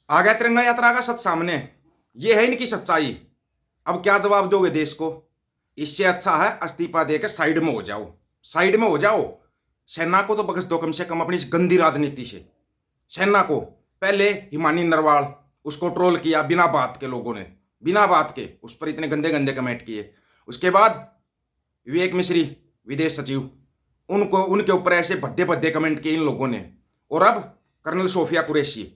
आ गया तिरंगा यात्रा का सच सामने। ये है इनकी सच्चाई। अब क्या जवाब दोगे देश को? इससे अच्छा है इस्तीफा देकर साइड में हो जाओ। साइड में हो जाओ। सेना को तो बख्श दो कम से कम अपनी इस गंदी राजनीति से। सेना को पहले हिमानी नरवाल, उसको ट्रोल किया बिना बात के, लोगों ने बिना बात के उस पर इतने गंदे गंदे कमेंट किए। उसके बाद विवेक मिश्री, विदेश सचिव, उनको उनके ऊपर ऐसे भद्दे भद्दे कमेंट किए इन लोगों ने। और अब कर्नल सोफिया कुरैशी,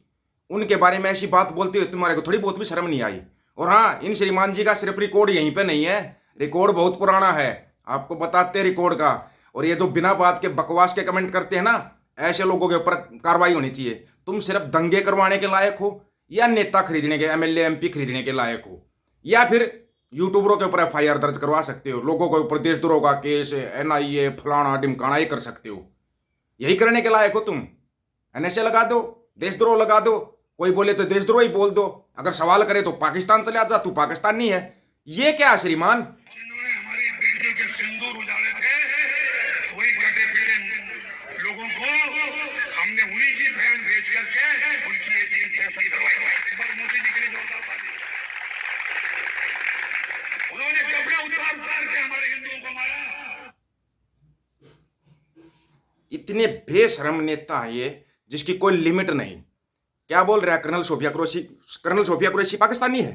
उनके बारे में ऐसी बात बोलते हुए तुम्हारे को थोड़ी बहुत भी शर्म नहीं आई? और हाँ, इन श्रीमान जी का सिर्फ रिकॉर्ड यहीं पे नहीं है, रिकॉर्ड बहुत पुराना है, आपको बताते हैं रिकॉर्ड का। और ये जो बिना बात के बकवास के कमेंट करते हैं ना, ऐसे लोगों के ऊपर कार्रवाई होनी चाहिए। तुम सिर्फ दंगे करवाने के लायक हो, या नेता खरीदने के, एमएलए एमपी खरीदने के लायक हो, या फिर यूट्यूबरों के ऊपर एफआईआर दर्ज करवा सकते हो, लोगों के ऊपर देशद्रोह का केस, एनआईए, फलाना ढिमकाना, ये कर सकते हो। यही करने के लायक हो तुम। एनएसए लगा दो, देशद्रोह लगा दो, कोई बोले तो देशद्रोह ही बोल दो, अगर सवाल करे तो पाकिस्तान चले जा, तू पाकिस्तानी है। ये क्या श्रीमान? जिन्होंने हमारी बेटियों के सिंदूर उजाड़े थे, वही कटे पिटे लोगों को हमने उन्हीं की बहन बेच करके उनकी ऐसी इंजेक्शन करवाई। एक बार मोदी जी के लिए जोरदार ताली। उन्होंने कपड़ा उतार उतार के हमारे हिंदुओं को मारा। इतने बेशरम नेता है ये, जिसकी कोई लिमिट नहीं। क्या बोल रहा है कर्नल सोफिया कुरैशी? कर्नल सोफिया कुरैशी पाकिस्तानी है?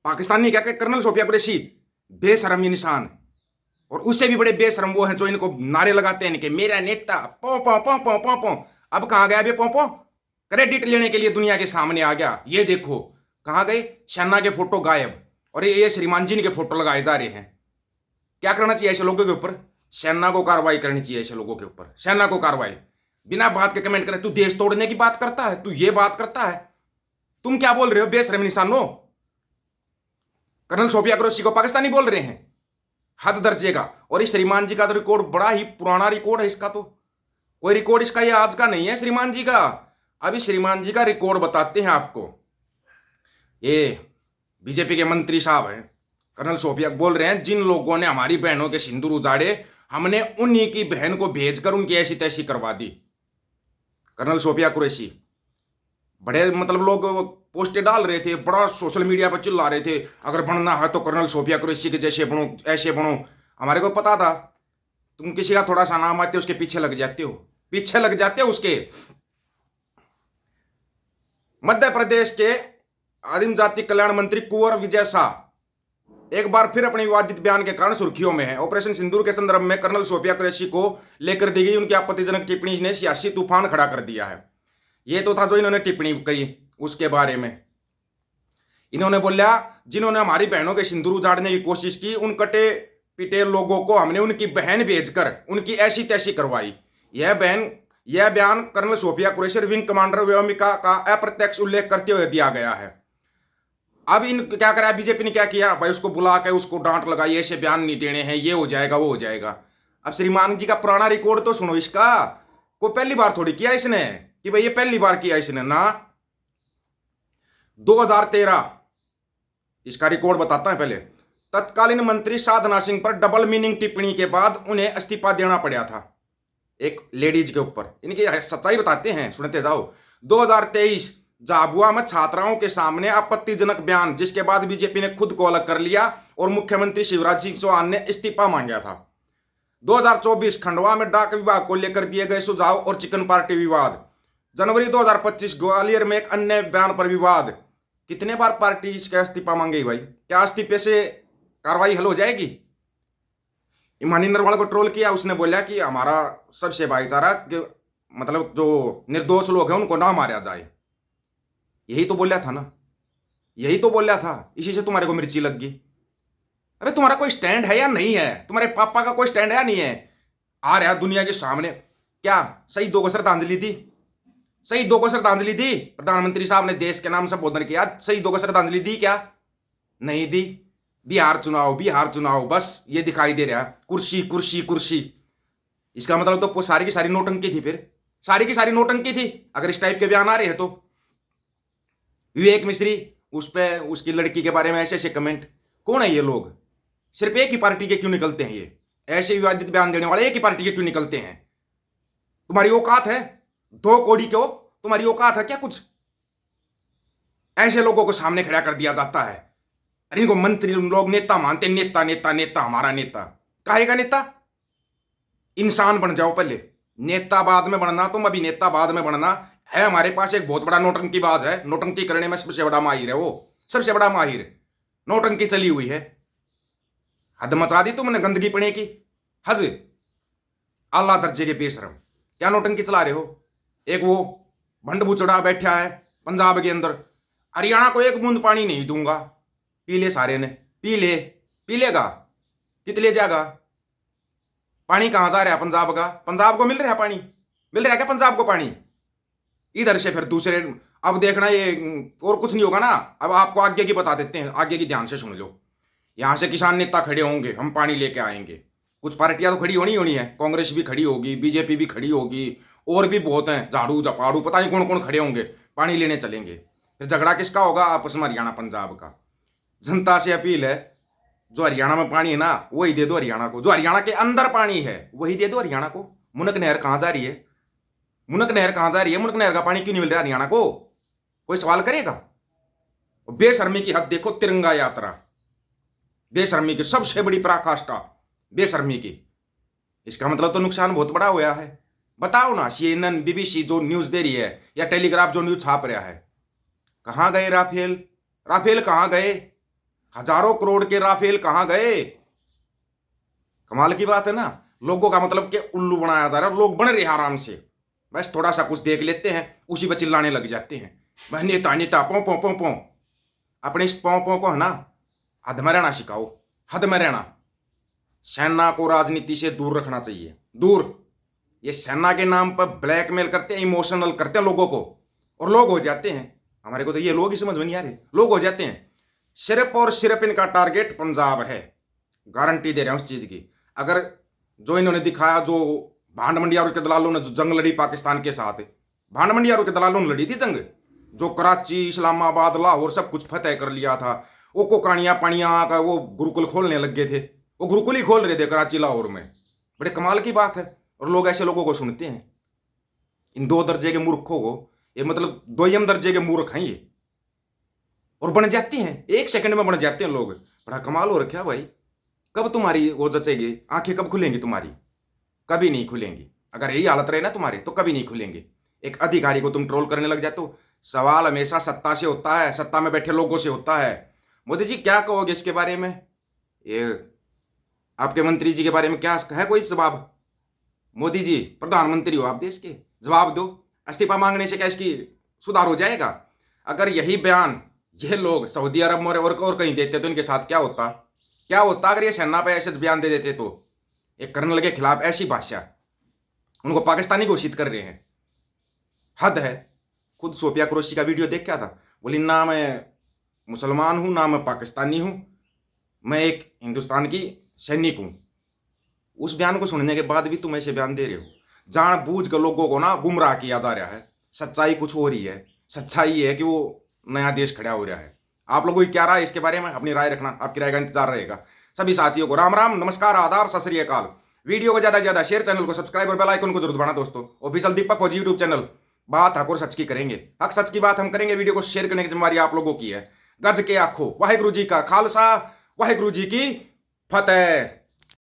पाकिस्तानी क्या? कर्नल सोफिया कुरैशी बेशरम इंसान। और उससे भी बड़े बेशरम वो हैं जो इनको नारे लगाते हैं इनके, मेरा नेता पो पो पो पो पो पो। अब कहां गया बे पो पो? क्रेडिट लेने के लिए दुनिया के सामने आ गया। ये देखो कहां गए, सेना के फोटो गायब, और ये श्रीमान जी के फोटो लगाए जा रहे हैं। क्या करना चाहिए ऐसे लोगों के ऊपर? सेना को कार्रवाई करनी चाहिए ऐसे लोगों के ऊपर, सेना को कार्रवाई। बिना बात के कमेंट करे, तू देश तोड़ने की बात करता है, तू ये बात करता है, तुम क्या बोल रहे हो बेशरम इंसानो? कर्नल सोफिया कुरैशी को पाकिस्तानी बोल रहे हैं? हद दर्जे का। और इस श्रीमान जी का तो रिकॉर्ड बड़ा ही पुराना रिकॉर्ड है इसका, तो कोई रिकॉर्ड इसका ये आज का नहीं है श्रीमान जी का। अभी श्रीमान जी का रिकॉर्ड बताते हैं आपको। ये बीजेपी के मंत्री साहब हैं, कर्नल सोफिया बोल रहे हैं, जिन लोगों ने हमारी बहनों के सिंदूर उजाड़े, हमने उन्हीं की बहन को भेजकर उनकी ऐसी तैसी करवा दी। कर्नल सोफिया कुरैशी, बड़े मतलब लोग पोस्टें डाल रहे थे, बड़ा सोशल मीडिया पर चिल्ला रहे थे, अगर बनना है तो कर्नल सोफिया कुरैशी के जैसे बनो, ऐसे बनो। हमारे को पता था तुम किसी का थोड़ा सा नाम आते हो उसके पीछे लग जाते हो, पीछे लग जाते हो उसके। मध्य प्रदेश के आदिम जाति कल्याण मंत्री कुंवर विजय शाह एक बार फिर अपने विवादित बयान के कारण सुर्खियों में है। ऑपरेशन सिंदूर के संदर्भ में कर्नल सोफिया कुरैशी को लेकर दी गई उनकी आपत्तिजनक टिप्पणी ने सियासी तूफान खड़ा कर दिया है। यह तो था जो इन्होंने टिप्पणी करी, उसके बारे में इन्होंने बोला, जिन्होंने हमारी बहनों के सिंदूर उजाड़ने की कोशिश की, उन कटे पिटे लोगों को हमने उनकी बहन भेजकर उनकी ऐसी तैसी करवाई। यह बयान colonel Sofiya Qureshi wing commander Vyomika का अप्रत्यक्ष उल्लेख करते हुए दिया गया है। अब इन क्या करा, बीजेपी ने क्या किया भाई, उसको बुला के उसको डांट लगाई, ऐसे बयान नहीं देने हैं, ये हो जाएगा वो हो जाएगा। अब श्रीमान जी का पुराना रिकॉर्ड तो सुनो इसका। कोई पहली बार थोड़ी किया इसने कि भाई ये पहली बार किया इसने ना। 2013 इसका रिकॉर्ड बताता है। पहले तत्कालीन मंत्री साधना सिंह पर डबल मीनिंग टिप्पणी के बाद उन्हें इस्तीफा देना पड़ा था, एक लेडीज के ऊपर। इनकी सच्चाई बताते हैं, सुनते जाओ। 2023 झाबुआ में छात्राओं के सामने आपत्तिजनक बयान, जिसके बाद बीजेपी ने खुद को अलग कर लिया और मुख्यमंत्री शिवराज सिंह चौहान ने इस्तीफा मांगा था। 2024 खंडवा में डाक विभाग को लेकर दिए गए सुझाव और चिकन पार्टी विवाद। जनवरी 2025 ग्वालियर में एक अन्य बयान पर विवाद। कितने बार पार्टी इसका इस्तीफा मांगेगी भाई? क्या इस्तीफे से कार्रवाई हल हो जाएगी? हिमानी नरवाल को ट्रोल किया, उसने बोला कि हमारा सबसे भाईचारा मतलब जो निर्दोष लोग हैं उनको ना मारा जाए। यही तो बोला था ना, यही तो बोला था, इसी से तुम्हारे को मिर्ची लग गई। अरे तुम्हारा कोई स्टैंड है या नहीं है? तुम्हारे पापा का कोई स्टैंड है या नहीं है? आ रहा दुनिया के सामने, क्या शहीदों को श्रद्धांजलि दी? शहीदों को श्रद्धांजलि दी? प्रधानमंत्री साहब ने देश के नाम संबोधन किया, शहीदों को श्रद्धांजलि दी क्या? नहीं दी। बिहार चुनाव, बिहार चुनाव, बस ये दिखाई दे रहा है, कुर्सी कुर्सी कुर्सी। इसका मतलब तो सारी की सारी नोटंकी थी, फिर सारी की सारी नोटंकी थी अगर इस टाइप के बयान आ रहे हैं तो। विवेक मिश्री, उस पर उसकी लड़की के बारे में ऐसे ऐसे कमेंट। कौन है ये लोग? सिर्फ एक ही पार्टी के क्यों निकलते हैं ये? ऐसे विवादित बयान देने वाले एक ही पार्टी के क्यों निकलते हैं? तुम्हारी औकात है? 2 कौड़ी क्यों? तुम्हारी औकात है क्या कुछ? ऐसे लोगों को सामने खड़ा कर दिया जाता है। अरे इनको मंत्री लोग नेता मानते, नेता नेता नेता, हमारा नेता। काहे का नेता? इंसान बन जाओ पहले, नेता बाद में बनना। तुम अभी नेता बाद में बनना है। हमारे पास एक बहुत बड़ा नौटंकीबाज है, नौटंकी करने में सबसे बड़ा माहिर है वो, सबसे बड़ा माहिर। नौटंकी चली हुई है, हद मचा दी तुमने गंदगी पड़े की, हद। आला दर्जे के बेशरम, क्या नौटंकी चला रहे हो? एक वो भंड बुचड़ा बैठा है पंजाब के अंदर, हरियाणा को एक बूंद पानी नहीं दूंगा। पी ले सारे ने, पी लेगा, कित ले जाएगा? पानी कहां जा रहा है पंजाब का? पंजाब को मिल रहा है पानी? मिल रहा है क्या पंजाब को पानी? इधर से फिर दूसरे, अब देखना ये और कुछ नहीं होगा ना। अब आपको आगे की बता देते हैं, आगे की ध्यान से सुन लो। यहां से किसान नेता खड़े होंगे, हम पानी लेके आएंगे। कुछ पार्टियां तो खड़ी होनी है, कांग्रेस भी खड़ी होगी, बीजेपी भी खड़ी होगी, और भी बहुत हैं, झाड़ू झपाड़ू, पता नहीं कौन कौन खड़े होंगे, पानी लेने चलेंगे। फिर झगड़ा किसका होगा? आपस में हरियाणा पंजाब का। जनता से अपील है, जो हरियाणा में पानी है ना वही दे दो हरियाणा को। जो हरियाणा के अंदर पानी है वही दे दो हरियाणा को। मुनक नहर कहां जा रही है? मुनक नहर कहां जा रही है? मुनक नहर का पानी क्यों नहीं मिल रहा हरियाणा को? कोई सवाल करेगा? बेशर्मी की हद देखो, तिरंगा यात्रा, बेशर्मी की सबसे बड़ी पराकाष्ठा, बेशर्मी की। इसका मतलब तो नुकसान बहुत बड़ा हुआ है। बताओ ना, CNN, BBC जो न्यूज दे रही है, या टेलीग्राफ जो न्यूज छाप रहा है, कहां गए राफेल? राफेल कहां गए? हजारों करोड़ के राफेल कहां गए? कमाल की बात है ना। लोगों का मतलब कि उल्लू बनाया जा रहा है, लोग बन रहे हैं आराम से, बस थोड़ा सा कुछ देख लेते हैं, उसी पर चिल्लाने लग जाते हैं, वह नेता नेता पौ पौ पौ पौ। अपने इस पौ पौ को है ना हद में रहना सिखाओ, हद में रहना। सेना को राजनीति से दूर रखना चाहिए, दूर। ये सेना के नाम पर ब्लैकमेल करते हैं, इमोशनल करते हैं लोगों को, और लोग हो जाते हैं। हमारे को तो ये लोग ही समझ में नहीं आ रहे, लोग हो जाते हैं। सिर्फ और सिर्फ इनका टारगेट पंजाब है, गारंटी दे रहे हैं उस चीज की। अगर जो इन्होंने दिखाया, जो भांड मंडिया और उसके दलालों ने जो जंग लड़ी पाकिस्तान के साथ, भांड मंडिया और के दलालों ने लड़ी थी जंग, जो कराची, इस्लामाबाद, लाहौर सब कुछ फतेह कर लिया था। वो कोकानिया पानिया का वो गुरुकुल खोलने लग गए थे, वो गुरुकुल ही खोल रहे थे कराची लाहौर में। बड़े कमाल की बात है, और लोग ऐसे लोगों को सुनते हैं। इन दो दर्जे के मूर्खों को, ये मतलब दोयम दर्जे के मूर्ख हैं ये, और बन जाते हैं, एक सेकंड में बन जाते हैं लोग। बड़ा कमाल हो रखा भाई। कब तुम्हारी वो जचेगी? आंखें कब खुलेंगी तुम्हारी? कभी नहीं खुलेंगी। अगर यही हालत रहे ना तुम्हारी तो कभी नहीं खुलेंगे। एक अधिकारी को तुम ट्रोल करने लग जाते हो। सवाल हमेशा सत्ता से होता है, सत्ता में बैठे लोगों से होता है। मोदी जी क्या कहोगे इसके बारे में? ये आपके मंत्री जी के बारे में क्या है कोई जवाब? मोदी जी प्रधानमंत्री हो आप देश के, जवाब दो। इस्तीफा मांगने से क्या इसकी सुधार हो जाएगा? अगर यही बयान ये लोग सऊदी अरब में और कहीं देते तो इनके साथ क्या होता? क्या होता अगर ये सेना पे ऐसे बयान दे देते? तो एक कर्नल के खिलाफ ऐसी भाषा, उनको पाकिस्तानी घोषित कर रहे हैं, हद है। खुद सोफिया कुरैशी का वीडियो देख क्या था, बोली ना मैं मुसलमान हूं ना मैं पाकिस्तानी हूं, मैं एक हिंदुस्तान की सैनिक हूं। उस बयान को सुनने के बाद भी तुम ऐसे बयान दे रहे हो। जानबूझ कर लोगों को ना गुमराह किया जा रहा है। सच्चाई कुछ हो रही है। सच्चाई है कि वो नया देश खड़ा हो रहा है। आप लोगों की क्या राय इसके बारे में? अपनी राय रखना, आपकी राय का इंतजार रहेगा। सभी साथियों को राम राम, नमस्कार, आदाब, सत श्री अकाल। वीडियो को ज्यादा से ज्यादा शेयर, चैनल को सब्सक्राइब और बेल आइकन को जरूर दबाना दोस्तों। ऑफिशियल दीपक फौजी यूट्यूब चैनल, बात हक और सच की करेंगे, हक सच की बात हम करेंगे। वीडियो को शेयर करने की जिम्मेदारी आप लोगों की है। गज के आखो वाहिगुरु जी का खालसा, वाहिगुरु जी की फतेह।